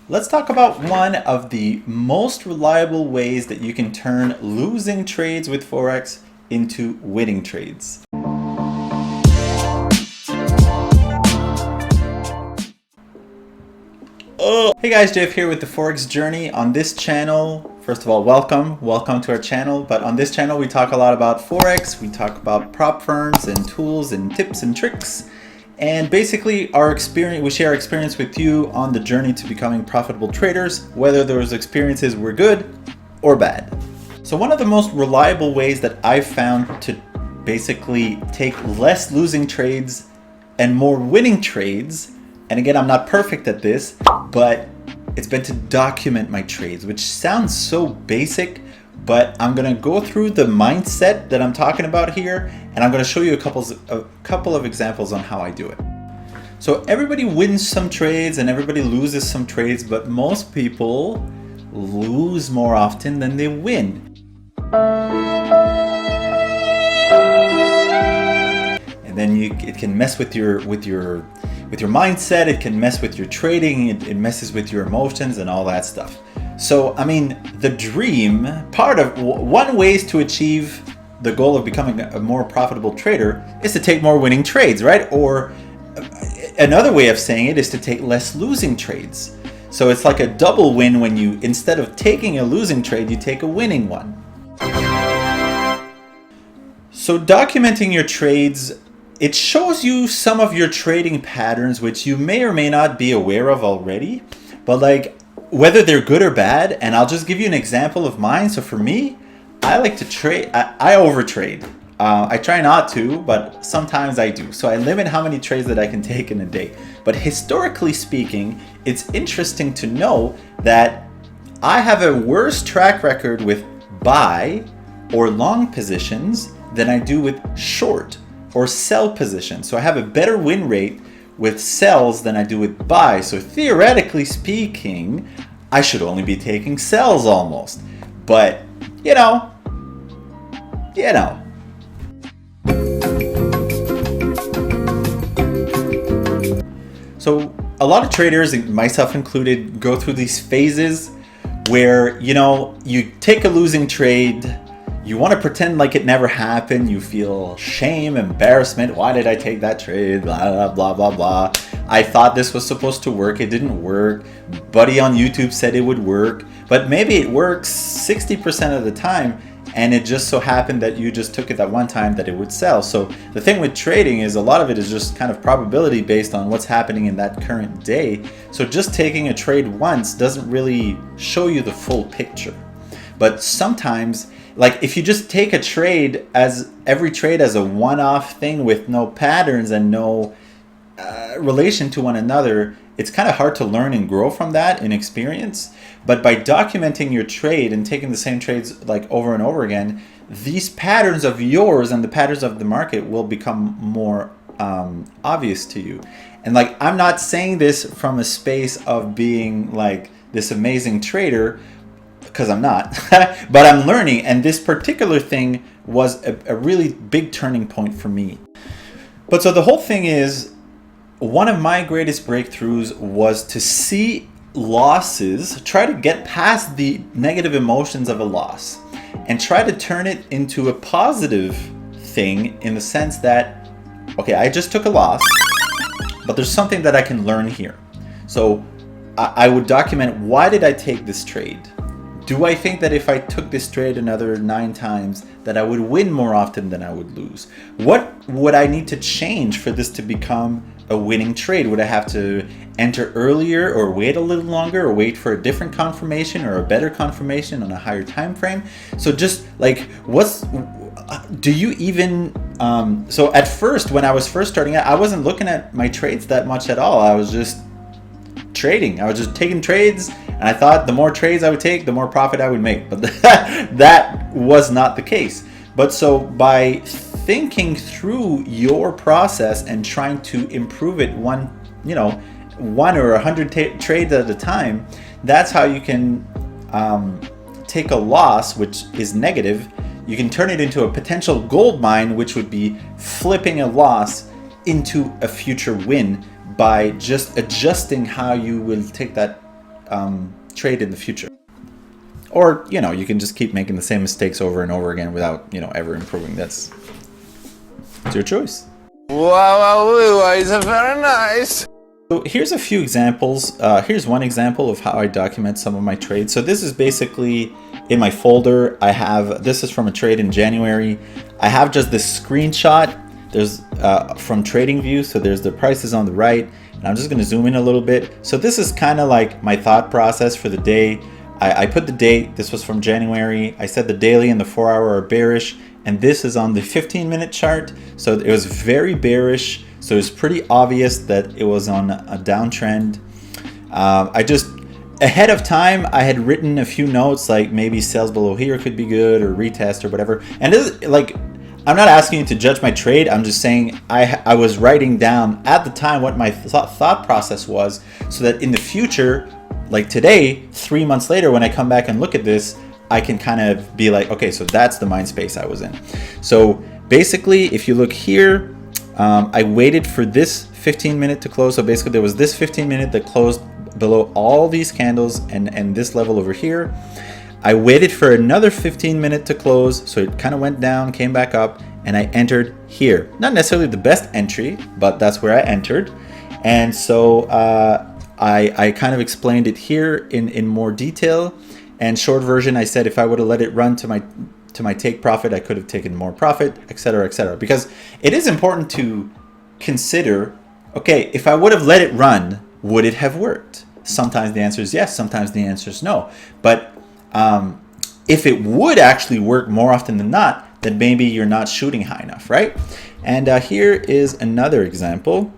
Let's talk about one of the most reliable ways that you can turn losing trades with Forex into winning trades. Hey guys, Jeff here with the Forex Journey. On this channel, first of all, welcome to our channel. But on this channel, we talk a lot about Forex. We talk about prop firms and tools and tips and tricks. And basically we share our experience with you on the journey to becoming profitable traders, whether those experiences were good or bad. So one of the most reliable ways that I've found to basically take less losing trades and more winning trades, and again, I'm not perfect at this, but it's been to document my trades, which sounds so basic, but I'm gonna go through the mindset that I'm talking about here, and I'm gonna show you a couple of examples on how I do it. So everybody wins some trades and everybody loses some trades, but most people lose more often than they win. And then it can mess with your mindset, it can mess with your trading, it messes with your emotions and all that stuff. So, I mean, the dream, one way to achieve the goal of becoming a more profitable trader is to take more winning trades, right? Or another way of saying it is to take less losing trades. So it's like a double win when you, instead of taking a losing trade, you take a winning one. So documenting your trades, it shows you some of your trading patterns, which you may or may not be aware of already, but like whether they're good or bad. And I'll just give you an example of mine. So for me, I like to trade, I overtrade. I try not to, but sometimes I do. So I limit how many trades that I can take in a day. But historically speaking, it's interesting to know that I have a worse track record with buy or long positions than I do with short or sell positions. So I have a better win rate with sells than I do with buy. So theoretically speaking, I should only be taking sells almost. But, you know. So a lot of traders, myself included, go through these phases where, you take a losing trade, you want to pretend like it never happened. You feel shame, embarrassment. Why did I take that trade? Blah, blah, blah, blah. I thought this was supposed to work. It didn't work. Buddy on YouTube said it would work. But maybe it works 60% of the time. And it just so happened that you just took it that one time that it would sell. So the thing with trading is a lot of it is just kind of probability based on what's happening in that current day. So just taking a trade once doesn't really show you the full picture. But sometimes, like if you just take a trade every trade as a one-off thing with no patterns and no relation to one another, it's kind of hard to learn and grow from that in experience. But by documenting your trade and taking the same trades like over and over again, these patterns of yours and the patterns of the market will become more obvious to you. And like, I'm not saying this from a space of being like this amazing trader, because I'm not, but I'm learning. And this particular thing was a really big turning point for me. But so the whole thing is, one of my greatest breakthroughs was to see losses, try to get past the negative emotions of a loss and try to turn it into a positive thing in the sense that, okay, I just took a loss, but there's something that I can learn here. So I would document, why did I take this trade? Do I think that if I took this trade another 9 times that I would win more often than I would lose? What would I need to change for this to become a winning trade? Would I have to enter earlier or wait a little longer or wait for a different confirmation or a better confirmation on a higher time frame? So just like, do you even, so at first, when I was first starting out, I wasn't looking at my trades that much at all. I was just trading. I was just taking trades, and I thought the more trades I would take, the more profit I would make. But that was not the case. But so by thinking through your process and trying to improve it one or 100 trades at a time, that's how you can take a loss, which is negative. You can turn it into a potential gold mine, which would be flipping a loss into a future win by just adjusting how you will take that trade in the future. Or, you know, you can just keep making the same mistakes over and over again without, you know, ever improving. It's your choice. Wow, it's very nice. So here's a few examples. Here's one example of how I document some of my trades. So this is basically in my folder. This is from a trade in January. I have just this screenshot. There's from TradingView. So there's the prices on the right. And I'm just going to zoom in a little bit. So this is kind of like my thought process for the day. I put the date. This was from January. I said the daily and the 4-hour are bearish. And this is on the 15-minute chart. So it was very bearish. So it's pretty obvious that it was on a downtrend. I just, ahead of time, I had written a few notes like maybe sales below here could be good or retest or whatever. And this is like, I'm not asking you to judge my trade. I'm just saying I was writing down at the time what my thought process was so that in the future, like today, 3 months later, when I come back and look at this, I can kind of be like, okay, so that's the mind space I was in. So basically, if you look here, I waited for this 15-minute to close. So basically there was this 15-minute that closed below all these candles and this level over here. I waited for another 15-minute to close. So it kind of went down, came back up, and I entered here. Not necessarily the best entry, but that's where I entered. And so I kind of explained it here in more detail. And short version, I said if I would have let it run to my take profit, I could have taken more profit, etc., etc. Because it is important to consider, okay, if I would have let it run, would it have worked? Sometimes the answer is yes, sometimes the answer is no. But if it would actually work more often than not, then maybe you're not shooting high enough, right? And here is another example.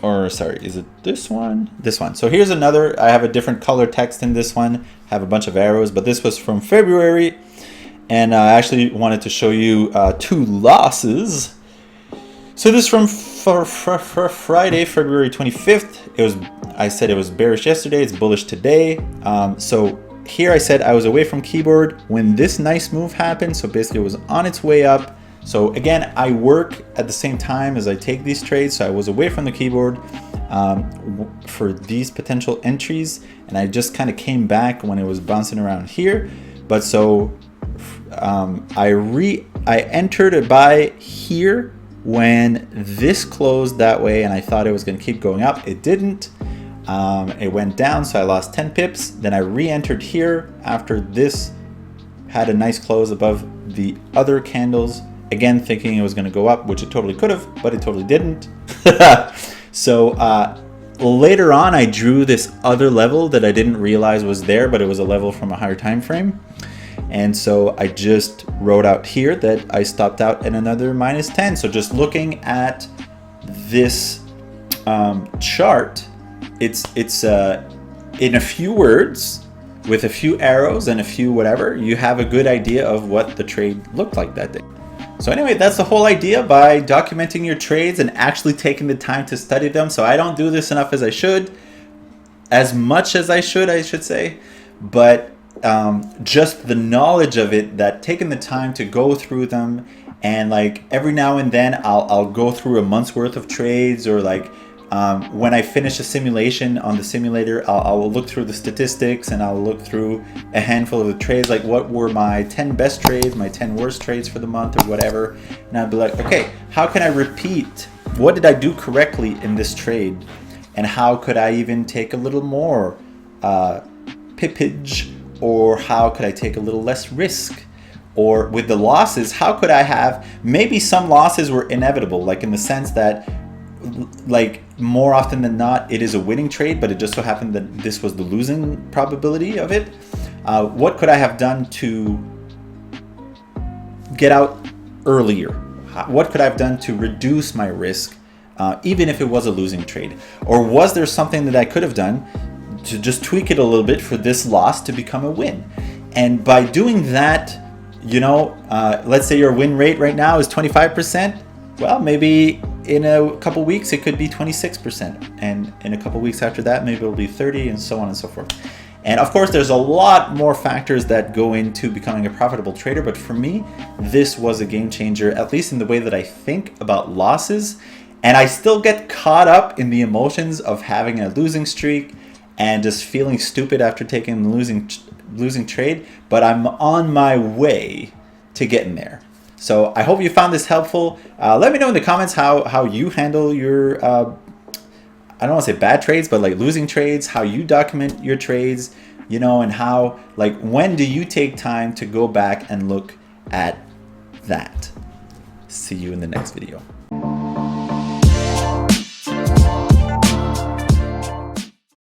Or sorry, is it this one? This one. So here's another, I have a different color text in this one, have a bunch of arrows, but this was from February. And I actually wanted to show you 2 losses. So this is from Friday, February 25th. I said it was bearish yesterday, it's bullish today. So here I said I was away from keyboard when this nice move happened. So basically it was on its way up. So again, I work at the same time as I take these trades. So I was away from the keyboard for these potential entries. And I just kind of came back when it was bouncing around here. But so I entered a buy here when this closed that way. And I thought it was going to keep going up. It didn't. It went down. So I lost 10 pips. Then I re-entered here after this had a nice close above the other candles. Again, thinking it was going to go up, which it totally could have, but it totally didn't. So later on, I drew this other level that I didn't realize was there, but it was a level from a higher time frame. And so I just wrote out here that I stopped out at another -10. So just looking at this chart, it's in a few words, with a few arrows and a few whatever, you have a good idea of what the trade looked like that day. So anyway, that's the whole idea by documenting your trades and actually taking the time to study them. So I don't do this enough as I should, as much as I should say, but just the knowledge of it, that taking the time to go through them, and like every now and then I'll go through a month's worth of trades, or like when I finish a simulation on the simulator, I'll look through the statistics and I'll look through a handful of the trades, like what were my 10 best trades, my 10 worst trades for the month or whatever. And I'd be like, okay, how can I repeat? What did I do correctly in this trade? And how could I even take a little more pippage? Or how could I take a little less risk? Or with the losses, how could I have, maybe some losses were inevitable, like in the sense that like more often than not it is a winning trade, but it just so happened that this was the losing probability of it. What could I have done to get out earlier? What could I have done to reduce my risk, even if it was a losing trade? Or was there something that I could have done to just tweak it a little bit for this loss to become a win? And by doing that, you know, let's say your win rate right now is 25%. Well, maybe in a couple weeks it could be 26%, and in a couple weeks after that maybe it'll be 30, and so on and so forth. And of course there's a lot more factors that go into becoming a profitable trader, but for me this was a game changer, at least in the way that I think about losses. And I still get caught up in the emotions of having a losing streak and just feeling stupid after taking a losing trade, but I'm on my way to getting there. So I hope you found this helpful. Let me know in the comments how you handle your, I don't want to say bad trades, but like losing trades, how you document your trades, you know, and how, like, when do you take time to go back and look at that? See you in the next video.